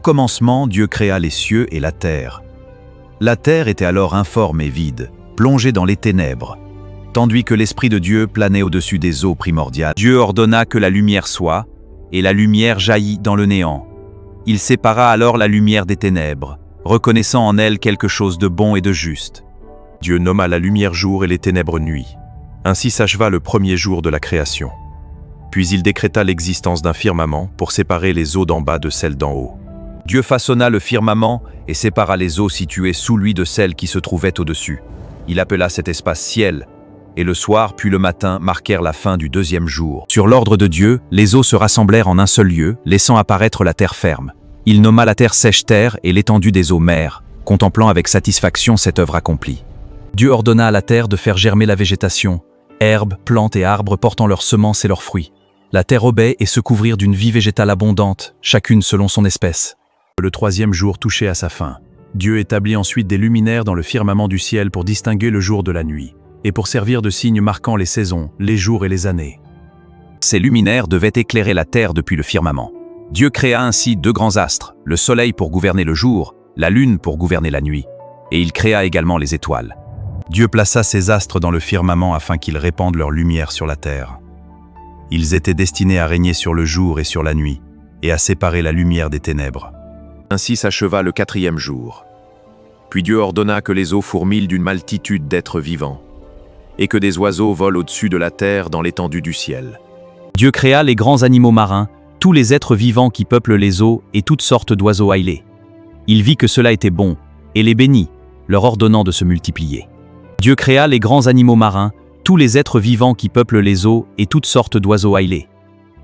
commencement, Dieu créa les cieux et la terre. La terre était alors informe et vide, plongée dans les ténèbres, tandis que l'Esprit de Dieu planait au-dessus des eaux primordiales. Dieu ordonna que la lumière soit, et la lumière jaillit dans le néant. Il sépara alors la lumière des ténèbres, reconnaissant en elle quelque chose de bon et de juste. Dieu nomma la lumière jour et les ténèbres nuit. Ainsi s'acheva le premier jour de la création. Puis il décréta l'existence d'un firmament pour séparer les eaux d'en bas de celles d'en haut. Dieu façonna le firmament et sépara les eaux situées sous lui de celles qui se trouvaient au-dessus. Il appela cet espace ciel, et le soir puis le matin marquèrent la fin du deuxième jour. Sur l'ordre de Dieu, les eaux se rassemblèrent en un seul lieu, laissant apparaître la terre ferme. Il nomma la terre sèche terre et l'étendue des eaux mer, contemplant avec satisfaction cette œuvre accomplie. Dieu ordonna à la terre de faire germer la végétation, herbes, plantes et arbres portant leurs semences et leurs fruits. La terre obéit et se couvrir d'une vie végétale abondante, chacune selon son espèce. Le troisième jour touchait à sa fin. Dieu établit ensuite des luminaires dans le firmament du ciel pour distinguer le jour de la nuit, et pour servir de signes marquant les saisons, les jours et les années. Ces luminaires devaient éclairer la terre depuis le firmament. Dieu créa ainsi deux grands astres, le soleil pour gouverner le jour, la lune pour gouverner la nuit, et il créa également les étoiles. Dieu plaça ces astres dans le firmament afin qu'ils répandent leur lumière sur la terre. Ils étaient destinés à régner sur le jour et sur la nuit, et à séparer la lumière des ténèbres. Ainsi s'acheva le quatrième jour. Puis Dieu ordonna que les eaux fourmillent d'une multitude d'êtres vivants, et que des oiseaux volent au-dessus de la terre dans l'étendue du ciel. Dieu créa les grands animaux marins, tous les êtres vivants qui peuplent les eaux et toutes sortes d'oiseaux ailés. Il vit que cela était bon, et les bénit, leur ordonnant de se multiplier. Dieu créa les grands animaux marins, tous les êtres vivants qui peuplent les eaux et toutes sortes d'oiseaux ailés.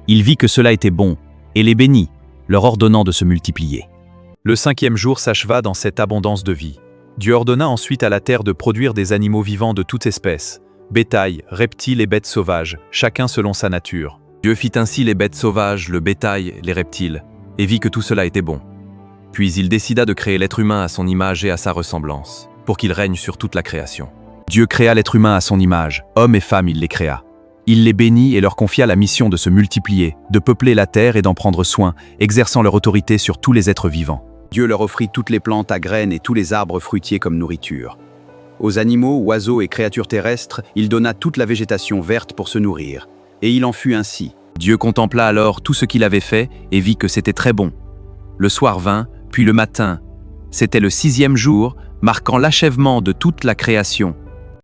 Il vit que cela était bon, et les bénit, leur ordonnant de se multiplier. Le cinquième jour s'acheva dans cette abondance de vie. Dieu ordonna ensuite à la terre de produire des animaux vivants de toute espèce, bétail, reptiles et bêtes sauvages, chacun selon sa nature. Dieu fit ainsi les bêtes sauvages, le bétail, les reptiles, et vit que tout cela était bon. Puis il décida de créer l'être humain à son image et à sa ressemblance, pour qu'il règne sur toute la création. Dieu créa l'être humain à son image, hommes et femmes il les créa. Il les bénit et leur confia la mission de se multiplier, de peupler la terre et d'en prendre soin, exerçant leur autorité sur tous les êtres vivants. Dieu leur offrit toutes les plantes à graines et tous les arbres fruitiers comme nourriture. Aux animaux, oiseaux et créatures terrestres, il donna toute la végétation verte pour se nourrir. Et il en fut ainsi. Dieu contempla alors tout ce qu'il avait fait et vit que c'était très bon. Le soir vint, puis le matin. C'était le sixième jour, marquant l'achèvement de toute la création.